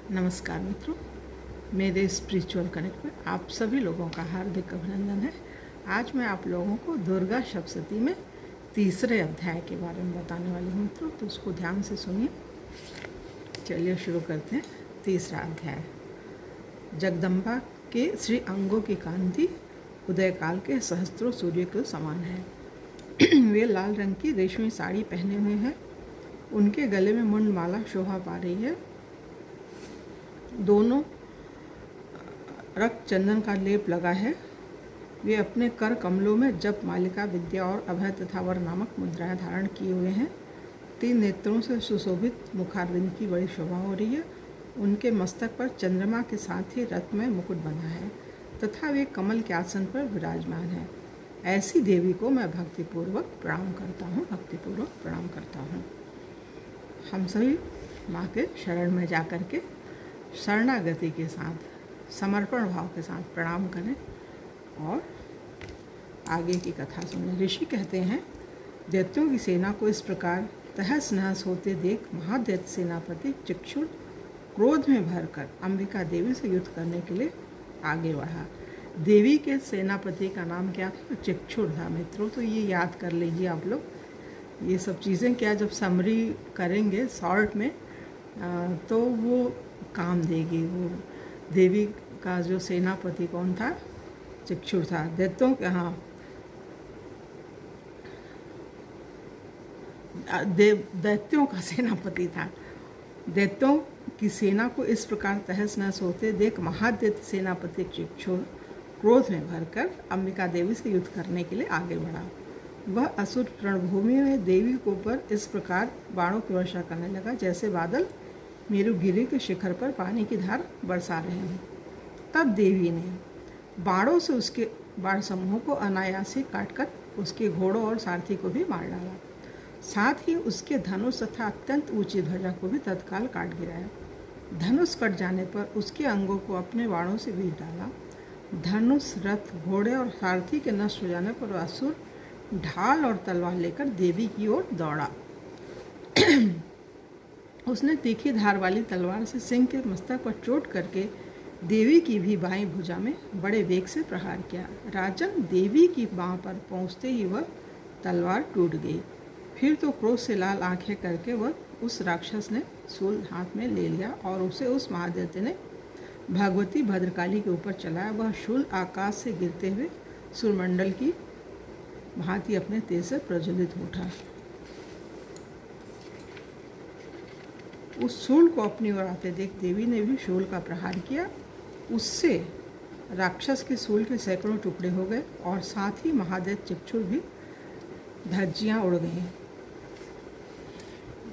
नमस्कार मित्रों, मेरे स्पिरिचुअल कनेक्ट में आप सभी लोगों का हार्दिक अभिनंदन है। आज मैं आप लोगों को दुर्गा सप्तशती में तीसरे अध्याय के बारे में बताने वाली हूँ मित्रों, तो उसको ध्यान से सुनिए। चलिए शुरू करते हैं। तीसरा अध्याय। जगदम्बा के श्री अंगों की कांति उदयकाल के सहस्त्रों सूर्य के समान है। वे लाल रंग की रेशमी साड़ी पहने हुए हैं। उनके गले में मुंडमाला शोभा पा रही है। दोनों रक्त चंदन का लेप लगा है। वे अपने कर कमलों में जप मालिका, विद्या और अभय तथा वर नामक मुद्राएं धारण किए हुए हैं। 3 नेत्रों से सुशोभित मुखारविंद की बड़ी शोभा हो रही है। उनके मस्तक पर चंद्रमा के साथ ही रत्न में मुकुट बना है तथा वे कमल के आसन पर विराजमान है। ऐसी देवी को मैं भक्तिपूर्वक प्रणाम करता हूँ। हम सभी माँ के शरण में जा कर के शरणागति के साथ, समर्पण भाव के साथ प्रणाम करें और आगे की कथा सुनें। ऋषि कहते हैं, दैत्यों की सेना को इस प्रकार तहस नहस होते देख महादैत्य सेनापति चिक्षुर क्रोध में भरकर अंबिका देवी से युद्ध करने के लिए आगे बढ़ा। देवी के सेनापति का नाम क्या था? चिक्षुर था मित्रों। तो ये याद कर लीजिए आप लोग। ये सब चीज़ें क्या जब समरी करेंगे शॉर्ट में तो वो काम देगी। वो देवी का जो सेनापति कौन था? चिक्षुर था। दैत्यों के दैत्यों का सेनापति था। दैत्यों की सेना को इस प्रकार तहस नहस होते देख महादैत्य सेनापति चिक्षुर क्रोध में भरकर अंबिका देवी से युद्ध करने के लिए आगे बढ़ा। वह असुर रणभूमि में देवी के ऊपर इस प्रकार बाणों की वर्षा करने लगा जैसे बादल मेरुगिरी के शिखर पर पानी की धार बरसा रहे हैं। तब देवी ने बाणों से उसके बाण समूहों को अनायास ही काटकर उसके घोड़ों और सारथी को भी मार डाला। साथ ही उसके धनुष तथा अत्यंत ऊंची ध्वजा को भी तत्काल काट गिराया। धनुष कट जाने पर उसके अंगों को अपने बाणों से बीच डाला। धनुष, रथ, घोड़े और सारथी के नष्ट हो जाने पर असुर ढाल और तलवार लेकर देवी की ओर दौड़ा। उसने तीखी धार वाली तलवार से सिंह के मस्तक पर चोट करके देवी की भी बाईं भुजा में बड़े वेग से प्रहार किया। राजन, देवी की बाँह पर पहुँचते ही वह तलवार टूट गई। फिर तो क्रोध से लाल आंखें करके वह उस राक्षस ने शूल हाथ में ले लिया और उसे उस महादैत्य ने भगवती भद्रकाली के ऊपर चलाया। वह शूल आकाश से गिरते हुए सूर्यमंडल की भांति अपने तेज से प्रज्वलित उठा। उस शूल को अपनी ओर आते देख देवी ने भी शूल का प्रहार किया। उससे राक्षस के शूल के सैकड़ों टुकड़े हो गए और साथ ही महादैत्य चिक्षुर भी धज्जियां उड़ गईं।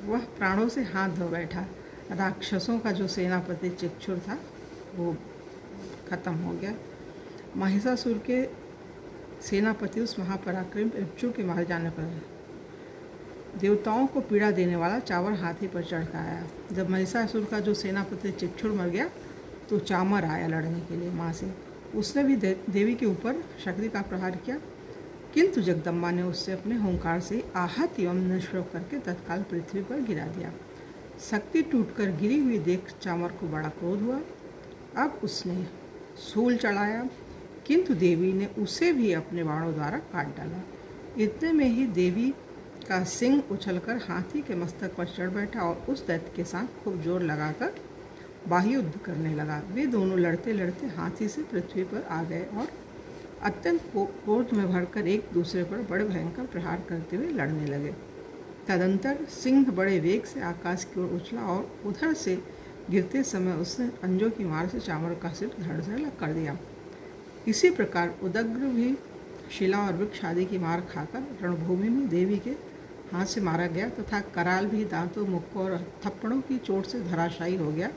वह प्राणों से हाथ धो बैठा। राक्षसों का जो सेनापति चिक्षुर था वो खत्म हो गया। महिषासुर के सेनापति उस महापराक्रमी चिक्षुर के मारे जाने पर देवताओं को पीड़ा देने वाला चावर हाथी पर चढ़ कर आया। जब महिषासुर का जो सेनापति चिक्षुर मर गया तो चामर आया लड़ने के लिए माँ से। उसने भी देवी के ऊपर शक्ति का प्रहार किया, किंतु जगदम्बा ने उससे अपने हुंकार से आहत एवं निष्प्रभ करके तत्काल पृथ्वी पर गिरा दिया। शक्ति टूटकर गिरी हुई देख चामर को बड़ा क्रोध हुआ। अब उसने शूल चढ़ाया, किंतु देवी ने उसे भी अपने बाणों द्वारा काट डाला। इतने में ही देवी का सिंह उछलकर हाथी के मस्तक पर चढ़ बैठा और उस दैत्य के साथ खूब जोर लगाकर बाहुयुद्ध करने लगा। वे दोनों लड़ते लड़ते हाथी से पृथ्वी पर आ गए और अत्यंत क्रोध में भरकर एक दूसरे पर बड़े भयंकर प्रहार करते हुए लड़ने लगे। तदंतर सिंह बड़े वेग से आकाश की ओर उछला और उधर से गिरते समय उसने पंजों की मार से चामर का सिर धड़ से अलग कर दिया। इसी प्रकार उदग्र भी शिला और वृक्ष आदि की मार खाकर रणभूमि में देवी के हाथ से मारा गया तथा कराल भी दांतों, मुक्कों और थप्पड़ों की चोट से धराशायी हो गया।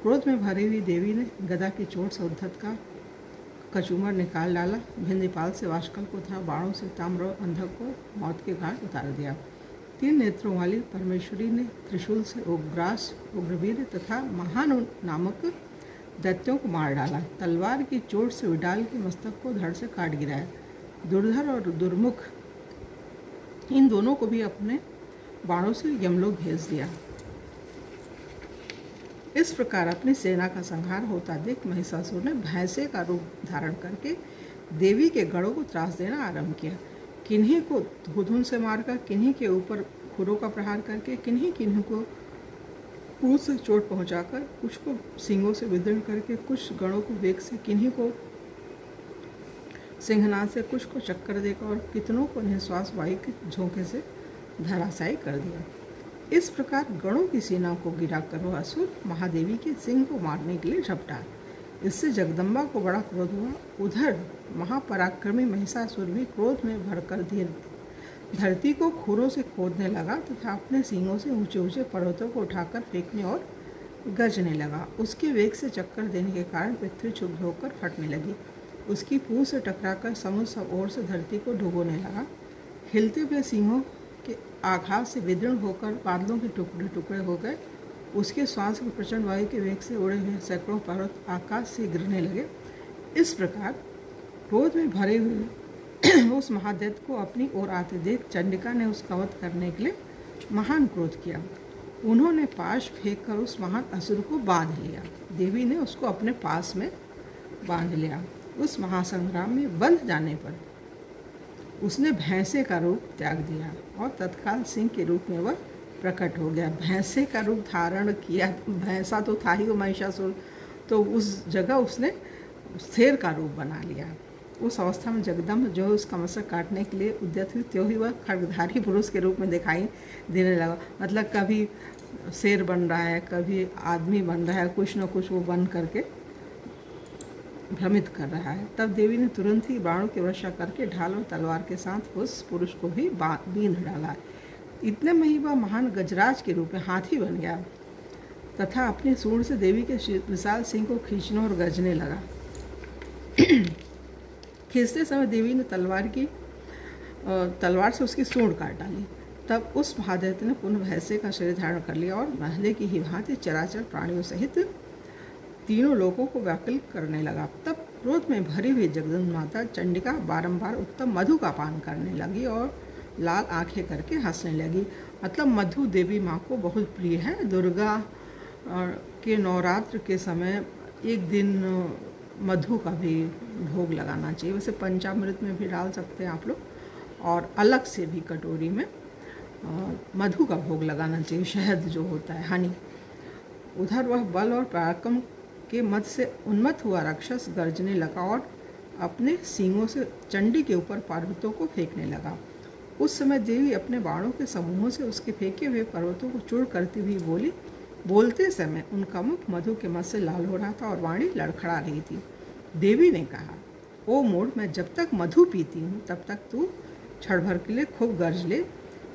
क्रोध में भरी हुई देवी ने गदा की चोट से उद्धत का कचूमर निकाल डाला। भिंदीपाल से वाशकल को तथा बाणों से ताम्र अंधक को मौत के घाट उतार दिया। 3 नेत्रों वाली परमेश्वरी ने त्रिशूल से उग्रास, उग्रवीर तथा महान नामक दैत्यों को मार डाला। तलवार की चोट से विडाल के मस्तक को धड़ से काट गिराया। दुर्धर और दुर्मुख इन दोनों को भी अपने बाणों से यमलोक भेज दिया। इस प्रकार अपनी सेना का संहार होता देख महिषासुर ने भैंसे का रूप धारण करके देवी के गढ़ों को त्रास देना आरंभ किया। किन्हीं को धूधुन से मारकर, किन्हीं के ऊपर खुरों का प्रहार करके, किन्हीं को पूंछ से चोट पहुंचाकर, कुछ को सींगों से विदीर्ण करके, कुछ गणों को वेग से, किन्हीं को सिंहनाद से, कुछ को चक्कर देकर और कितनों को निश्वास वायु के झोंके से धराशायी कर दिया। इस प्रकार गणों की सेना को गिराकर वह असुर महादेवी के सिंह को मारने के लिए झपटा। इससे जगदम्बा को बड़ा क्रोध हुआ। उधर महापराक्रमी महिषासुर भी क्रोध में भरकर धरती को खुरों से खोदने लगा तथा अपने सींगों से ऊंचे ऊंचे पर्वतों को उठाकर फेंकने और गरजने लगा। उसके वेग से चक्कर देने के कारण पृथ्वी क्षुब्ध होकर फटने लगी। उसकी पूंछ से टकराकर समुद्र सब ओर से धरती को डुबोने लगा। हिलते हुए सींगों के आघात से विदीर्ण होकर बादलों के टुकड़े टुकड़े हो गए। उसके श्वास के प्रचंड वायु के वेग से उड़े हुए सैकड़ों पर्वत आकाश से गिरने लगे। इस प्रकार क्रोध में भरे हुए उस महादैत्य को अपनी ओर आते देख चंडिका ने उसका वध करने के लिए महान क्रोध किया। उन्होंने पाश फेंककर उस महान असुर को बांध लिया। देवी ने उसको अपने पास में बांध लिया। उस महासंग्राम में बंध जाने पर उसने भैंसे का रूप त्याग दिया और तत्काल सिंह के रूप में वह प्रकट हो गया। भैंसे का रूप धारण किया। भैंसा तो था ही वो महिषासुर, तो उस जगह उसने शेर का रूप बना लिया। उस अवस्था में जगदम्ब जो उसका मस्तक काटने के लिए उद्यत हुई, त्यों ही वह खड्गधारी पुरुष के रूप में दिखाई देने लगा। मतलब कभी शेर बन रहा है, कभी आदमी बन रहा है, कुछ न कुछ वो बन करके भ्रमित कर रहा है। तब देवी ने तुरंत ही बाणों की वर्षा करके ढाल और तलवार के साथ उस पुरुष को भी बींध डाला। इतने में ही वह महान गजराज के रूप में हाथी बन गया तथा अपनी सूंड से देवी के विशाल सिंह को खींचने और गरजने लगा। खींचते समय देवी ने तलवार से उसकी सूंड काट डाली। तब उस महादैत्य ने पुनः भैंसे का शरीर धारण कर लिया और महले की ही भांति चराचर प्राणियों सहित तीनों लोगों को व्याकुल करने लगा। तब क्रोध में भरी हुई जगदम्ब माता चंडिका बारंबार उत्तम मधु का पान करने लगी और लाल आंखें करके हंसने लगी। मतलब मधु देवी माँ को बहुत प्रिय है। दुर्गा के नवरात्र के समय एक दिन मधु का भी भोग लगाना चाहिए। वैसे पंचामृत में भी डाल सकते हैं आप लोग, और अलग से भी कटोरी में मधु का भोग लगाना चाहिए, शहद जो होता है, हनी। उधर वह बल और पराक्रम के मद से उन्मत्त हुआ राक्षस गर्जने लगा और अपने सींगों से चंडी के ऊपर पर्वतों को फेंकने लगा। उस समय देवी अपने बाणों के समूहों से उसके फेंके हुए पर्वतों को चूर करती हुई बोली। बोलते समय उनका मुख मधु के मद से लाल हो रहा था और वाणी लड़खड़ा रही थी। देवी ने कहा, ओ मूढ़, मैं जब तक मधु पीती हूँ तब तक तू क्षण भर के लिए खूब गर्ज ले।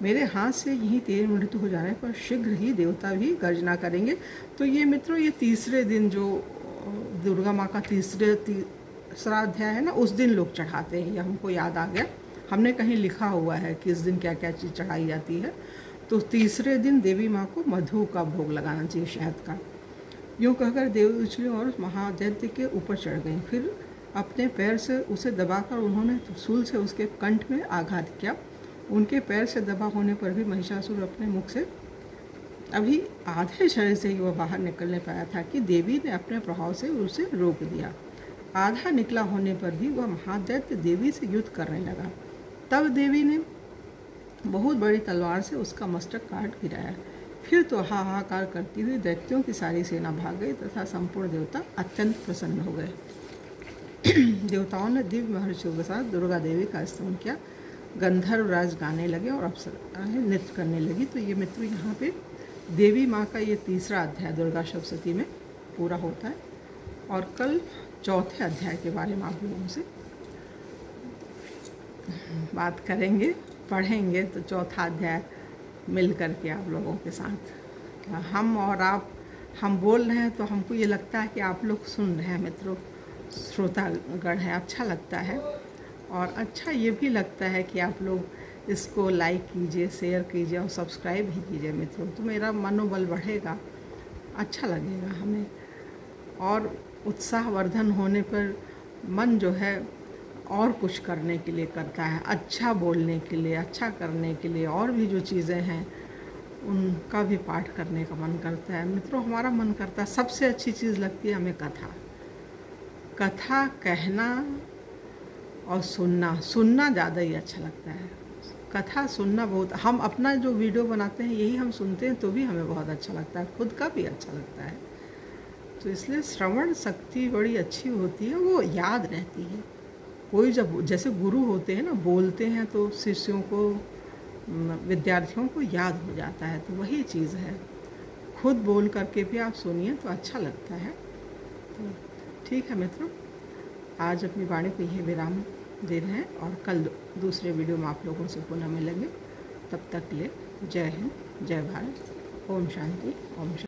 मेरे हाथ से यही तेरी मृत्यु हो जाने पर शीघ्र ही देवता भी गर्जना करेंगे। तो ये मित्रों, ये तीसरे दिन जो दुर्गा माँ का तीसरा अध्याय है ना, उस दिन लोग चढ़ाते हैं। ये हमको याद आ गया, हमने कहीं लिखा हुआ है कि इस दिन क्या क्या चीज़ चढ़ाई जाती है। तो तीसरे दिन देवी माँ को मधु का भोग लगाना चाहिए, शहद का। यूँ कहकर देवी उछली और महादैत्य के ऊपर चढ़ गई। फिर अपने पैर से उसे दबाकर उन्होंने त्रिशूल से उसके कंठ में आघात किया। उनके पैर से दबा होने पर भी महिषासुर अपने मुख से अभी आधे शरीर से ही वह बाहर निकलने पाया था कि देवी ने अपने प्रभाव से उसे रोक दिया। आधा निकला होने पर भी वह महादैत्य देवी से युद्ध करने लगा। तब देवी ने बहुत बड़ी तलवार से उसका मस्तक काट गिराया। फिर तो हाहाकार करती हुई दैत्यों की सारी सेना भाग गई तथा संपूर्ण देवता अत्यंत प्रसन्न हो गए। देवताओं ने दिव्य महर्षियों के साथ दुर्गा देवी का स्तवन किया। गंधर्व राज गाने लगे और अप्सराएं नृत्य करने लगी। तो ये मित्र यहाँ पे देवी माँ का ये तीसरा अध्याय दुर्गा सप्तशती में पूरा होता है। और कल चौथे अध्याय के बारे में आप लोगों से बात करेंगे, पढ़ेंगे। तो चौथा अध्याय मिल करके आप लोगों के साथ, हम और आप, हम बोल रहे हैं तो हमको ये लगता है कि आप लोग सुन रहे हैं मित्रों, श्रोतागण है। अच्छा लगता है और अच्छा ये भी लगता है कि आप लोग इसको लाइक कीजिए, शेयर कीजिए और सब्सक्राइब भी कीजिए मित्रों। तो मेरा मनोबल बढ़ेगा, अच्छा लगेगा हमें, और उत्साहवर्धन होने पर मन जो है और कुछ करने के लिए करता है, अच्छा बोलने के लिए, अच्छा करने के लिए, और भी जो चीज़ें हैं उनका भी पाठ करने का मन करता है। मित्रों, हमारा मन करता है, सबसे अच्छी चीज़ लगती है हमें कथा कहना और सुनना ज़्यादा ही अच्छा लगता है। कथा सुनना बहुत, हम अपना जो वीडियो बनाते हैं यही हम सुनते हैं तो भी हमें बहुत अच्छा लगता है, खुद का भी अच्छा लगता है। तो इसलिए श्रवण शक्ति बड़ी अच्छी होती है, वो याद रहती है। कोई जब जैसे गुरु होते हैं ना, बोलते हैं तो शिष्यों को, विद्यार्थियों को याद हो जाता है, तो वही चीज़ है। खुद बोल करके भी आप सुनिए तो अच्छा लगता है। तो ठीक है मित्रों, आज अपनी वाणी को यही विराम दे रहे हैं और कल दूसरे वीडियो में आप लोगों से पुनः मिलेंगे। तब तक के लिए जय हिंद, जय भारत, ओम शांति, ओम शांति।